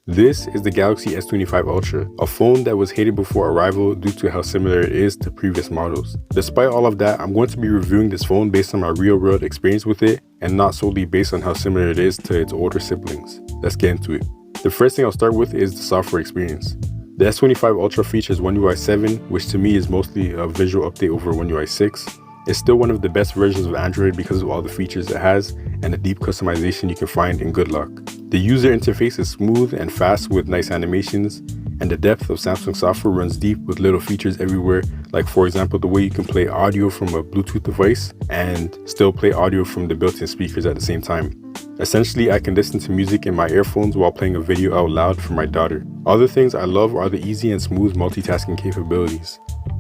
This is the Galaxy S25 Ultra, a phone that was hated before arrival due to how similar it is to previous models. Despite all of that, I'm going to be reviewing this phone based on my real-world experience with it and not solely based on how similar it is to its older siblings. Let's get into it. The first thing I'll start with is the software experience. The S25 Ultra features One UI 7, which to me is mostly a visual update over One UI 6. It's still one of the best versions of Android because of all the features it has and the deep customization you can find in Good Lock. The user interface is smooth and fast with nice animations, and the depth of Samsung software runs deep with little features everywhere, like for example the way you can play audio from a Bluetooth device and still play audio from the built-in speakers at the same time. Essentially, I can listen to music in my earphones while playing a video out loud for my daughter. Other things I love are the easy and smooth multitasking capabilities.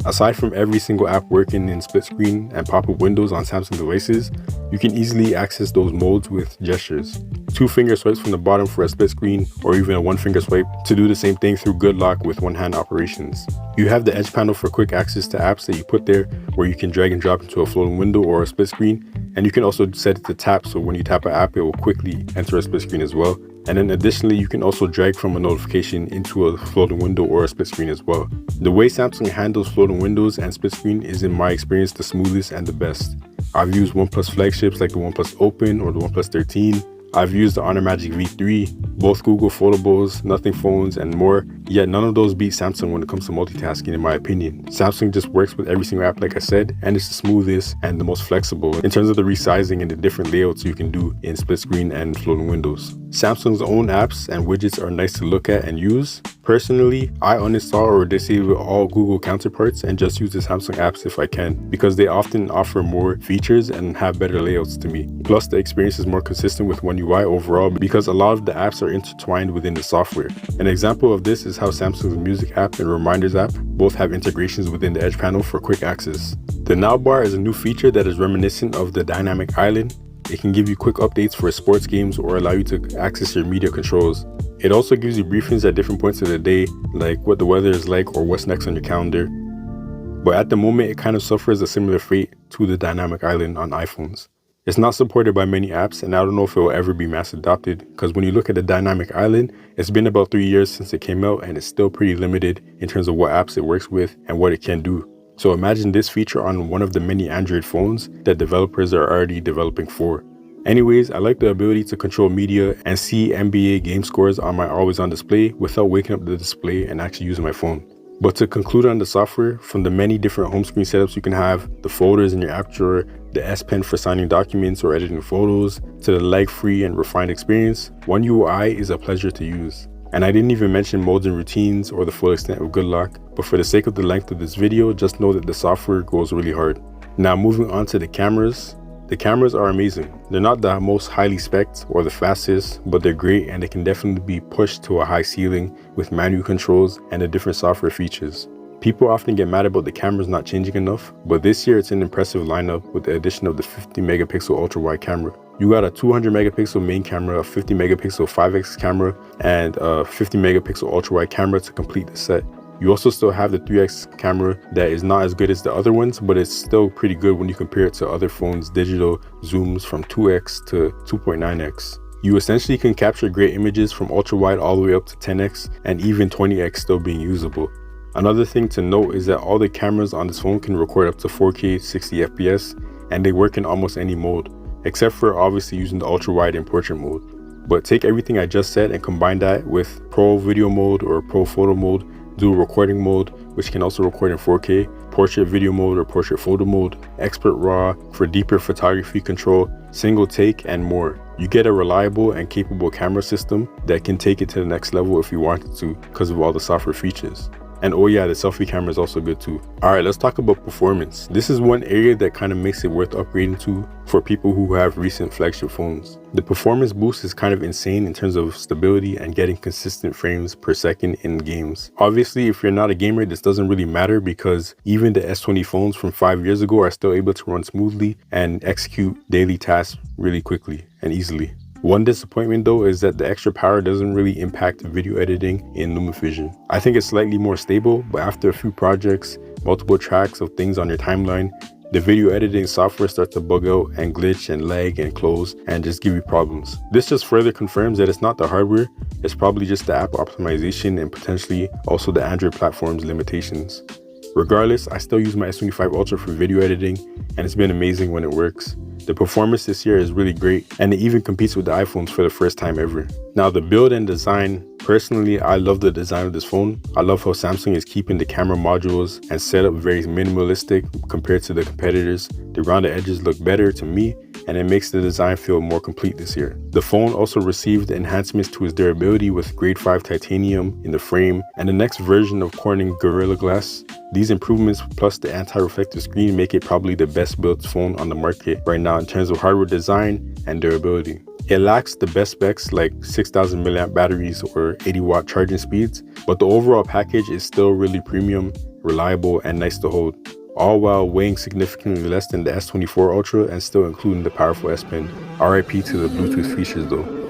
Aside from every single app working in split screen and pop-up windows on Samsung devices, you can easily access those modes with gestures. 2 finger swipes from the bottom for a split screen, or even a 1 finger swipe to do the same thing through Good Lock with one-hand operations. You have the edge panel for quick access to apps that you put there, where you can drag and drop into a floating window or a split screen, and you can also set it to tap, so when you tap an app it will quickly enter a split screen as well. And then additionally, you can also drag from a notification into a floating window or a split screen as well. The way Samsung handles floating windows and split screen is, in my experience, the smoothest and the best. I've used OnePlus flagships like the OnePlus Open or the OnePlus 13. I've used the Honor Magic V3, both Google Foldables, Nothing phones, and more, yet none of those beat Samsung when it comes to multitasking in my opinion. Samsung just works with every single app like I said, and it's the smoothest and the most flexible in terms of the resizing and the different layouts you can do in split screen and floating windows. Samsung's own apps and widgets are nice to look at and use. Personally, I uninstall or disable all Google counterparts and just use the Samsung apps if I can, because they often offer more features and have better layouts to me. Plus, the experience is more consistent with One UI overall because a lot of the apps are intertwined within the software. An example of this is how Samsung's Music app and Reminders app both have integrations within the edge panel for quick access. The Now bar is a new feature that is reminiscent of the Dynamic Island. It can give you quick updates for sports games or allow you to access your media controls. It also gives you briefings at different points of the day, like what the weather is like or what's next on your calendar. But at the moment, it kind of suffers a similar fate to the Dynamic Island on iPhones. It's not supported by many apps, and I don't know if it will ever be mass adopted, because when you look at the Dynamic Island, it's been about 3 years since it came out and it's still pretty limited in terms of what apps it works with and what it can do. So imagine this feature on one of the many Android phones that developers are already developing for. Anyways, I like the ability to control media and see NBA game scores on my always on display without waking up the display and actually using my phone. But to conclude on the software, from the many different home screen setups you can have, the folders in your app drawer, the S Pen for signing documents or editing photos, to the lag-free and refined experience, One UI is a pleasure to use. And I didn't even mention modes and routines or the full extent of Good Lock, but for the sake of the length of this video, just know that the software goes really hard. Now moving on to the cameras. The cameras are amazing. They're not the most highly spec'd or the fastest, but they're great and they can definitely be pushed to a high ceiling with manual controls and the different software features. People often get mad about the cameras not changing enough, but this year it's an impressive lineup with the addition of the 50 megapixel ultra wide camera. You got a 200 megapixel main camera, a 50 megapixel 5x camera, and a 50 megapixel ultra wide camera to complete the set. You also still have the 3x camera that is not as good as the other ones, but it's still pretty good when you compare it to other phones' digital zooms from 2x to 2.9x. You essentially can capture great images from ultra wide all the way up to 10x and even 20x still being usable. Another thing to note is that all the cameras on this phone can record up to 4K 60 FPS and they work in almost any mode, except for obviously using the ultra wide and portrait mode. But take everything I just said and combine that with Pro Video mode or Pro Photo mode, Dual Recording mode, which can also record in 4K, Portrait Video mode or Portrait Photo mode, Expert RAW for deeper photography control, Single Take, and more. You get a reliable and capable camera system that can take it to the next level if you wanted to because of all the software features. And oh yeah, the selfie camera is also good too. Alright, let's talk about performance. This is one area that kind of makes it worth upgrading to for people who have recent flagship phones. The performance boost is kind of insane in terms of stability and getting consistent frames per second in games. Obviously, if you're not a gamer, this doesn't really matter because even the S20 phones from 5 years ago are still able to run smoothly and execute daily tasks really quickly and easily. One disappointment though is that the extra power doesn't really impact video editing in LumaFusion. I think it's slightly more stable, but after a few projects, multiple tracks of things on your timeline, the video editing software starts to bug out and glitch and lag and close and just give you problems. This just further confirms that it's not the hardware, it's probably just the app optimization and potentially also the Android platform's limitations. Regardless, I still use my S25 Ultra for video editing, and it's been amazing when it works. The performance this year is really great, and it even competes with the iPhones for the first time ever. Now the build and design, personally I love the design of this phone. I love how Samsung is keeping the camera modules and setup very minimalistic compared to the competitors. The rounded edges look better to me, and it makes the design feel more complete this year. The phone also received enhancements to its durability with grade 5 titanium in the frame and the next version of Corning Gorilla Glass. These improvements plus the anti-reflective screen make it probably the best built phone on the market right now in terms of hardware design and durability. It lacks the best specs like 6000 mAh batteries or 80-watt charging speeds, but the overall package is still really premium, reliable, and nice to hold, all while weighing significantly less than the S24 Ultra and still including the powerful S Pen. RIP to the Bluetooth features though.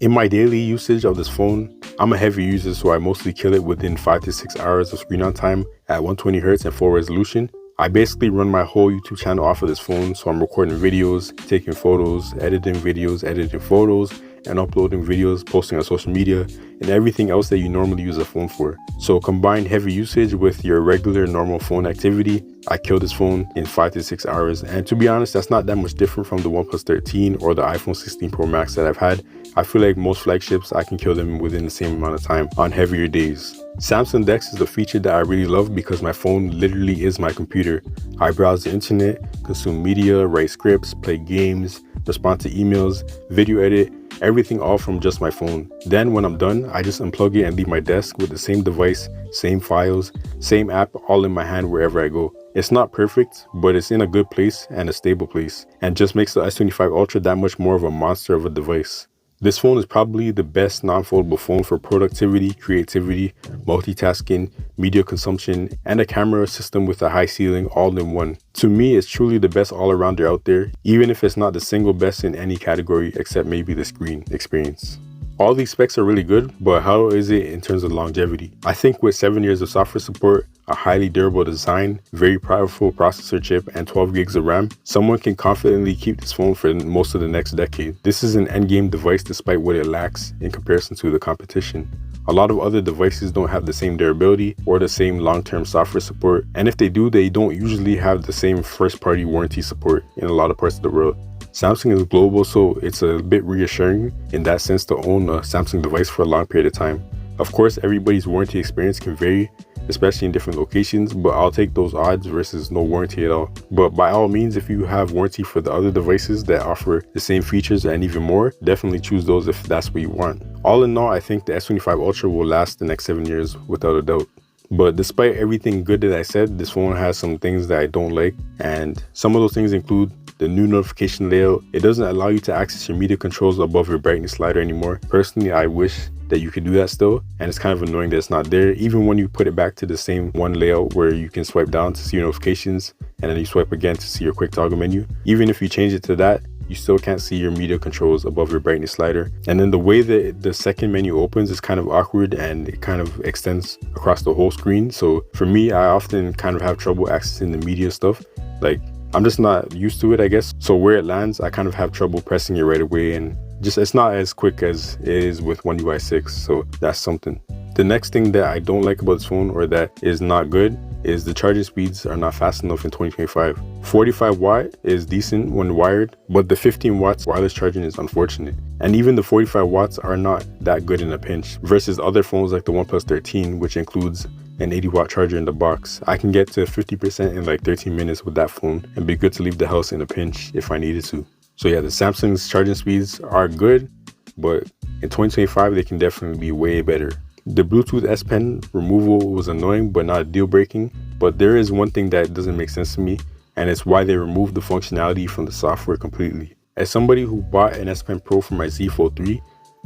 In my daily usage of this phone, I'm a heavy user, so I mostly kill it within 5 to 6 hours of screen on time at 120Hz and full resolution. I basically run my whole YouTube channel off of this phone, so I'm recording videos, taking photos, editing videos, editing photos, and uploading videos, posting on social media, and everything else that you normally use a phone for. So combine heavy usage with your regular normal phone activity, I kill this phone in 5 to 6 hours. And to be honest, that's not that much different from the OnePlus 13 or the iPhone 16 Pro Max that I've had. I feel like most flagships, I can kill them within the same amount of time on heavier days. Samsung DeX is a feature that I really love because my phone literally is my computer. I browse the internet, consume media, write scripts, play games, respond to emails, video edit, everything all from just my phone. Then when I'm done, I just unplug it and leave my desk with the same device, same files, same app, all in my hand wherever I go. It's not perfect, but it's in a good place and a stable place, and just makes the S25 Ultra that much more of a monster of a device. This phone is probably the best non-foldable phone for productivity, creativity, multitasking, media consumption, and a camera system with a high ceiling all in one. To me, it's truly the best all-arounder out there, even if it's not the single best in any category except maybe the screen experience. All these specs are really good, but how is it in terms of longevity? I think with 7 years of software support, a highly durable design, very powerful processor chip, and 12 gigs of RAM, someone can confidently keep this phone for most of the next decade. This is an endgame device despite what it lacks in comparison to the competition. A lot of other devices don't have the same durability or the same long-term software support, and if they do, they don't usually have the same first-party warranty support in a lot of parts of the world. Samsung is global, so it's a bit reassuring in that sense to own a Samsung device for a long period of time. Of course, everybody's warranty experience can vary, especially in different locations, but I'll take those odds versus no warranty at all. But by all means, if you have warranty for the other devices that offer the same features and even more, definitely choose those if that's what you want. All in all, I think the S25 Ultra will last the next 7 years without a doubt. But despite everything good that I said, this phone has some things that I don't like, and some of those things include the new notification layout. It doesn't allow you to access your media controls above your brightness slider anymore. Personally, I wish that you could do that still, and it's kind of annoying that it's not there, even when you put it back to the same one layout where you can swipe down to see your notifications and then you swipe again to see your quick toggle menu. Even if you change it to that, you still can't see your media controls above your brightness slider. And then the way that the second menu opens is kind of awkward and it kind of extends across the whole screen. So for me, I often kind of have trouble accessing the media stuff. Like, I'm just not used to it, I guess. So where it lands, I kind of have trouble pressing it right away, and just it's not as quick as it is with One UI 6. So that's something. The next thing that I don't like about this phone, or that is not good, is the charging speeds are not fast enough in 2025. 45 watt is decent when wired, but the 15 watts wireless charging is unfortunate. And even the 45 watts are not that good in a pinch versus other phones like the OnePlus 13, which includes an 80-watt charger in the box. I can get to 50% in like 13 minutes with that phone and be good to leave the house in a pinch if I needed to. So yeah, the Samsung's charging speeds are good, but in 2025, they can definitely be way better. The Bluetooth S Pen removal was annoying, but not deal breaking. But there is one thing that doesn't make sense to me, and it's why they removed the functionality from the software completely. As somebody who bought an S Pen Pro for my Z Fold 3,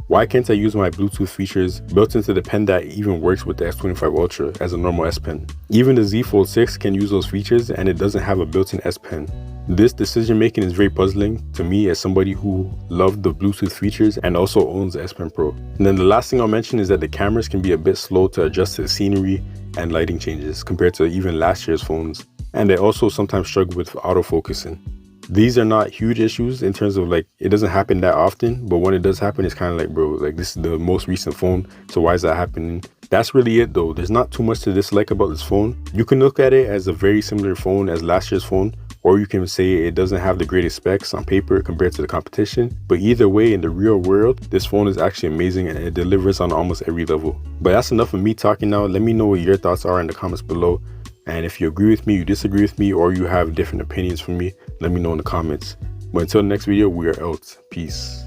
why can't I use my Bluetooth features built into the pen that even works with the S25 Ultra as a normal S Pen? Even the Z Fold 6 can use those features and it doesn't have a built-in S Pen. This decision making is very puzzling to me as somebody who loved the Bluetooth features and also owns the S Pen Pro. And then the last thing I'll mention is that the cameras can be a bit slow to adjust to the scenery and lighting changes compared to even last year's phones. And they also sometimes struggle with autofocusing. These are not huge issues in terms of like, it doesn't happen that often, but when it does happen, it's kind of like, bro, like this is the most recent phone, so why is that happening? That's really it though. There's not too much to dislike about this phone. You can look at it as a very similar phone as last year's phone, or you can say it doesn't have the greatest specs on paper compared to the competition. But either way, in the real world, this phone is actually amazing and it delivers on almost every level. But that's enough of me talking now. Let me know what your thoughts are in the comments below. And if you agree with me, you disagree with me, or you have different opinions from me, let me know in the comments. But until the next video, we are out. Peace.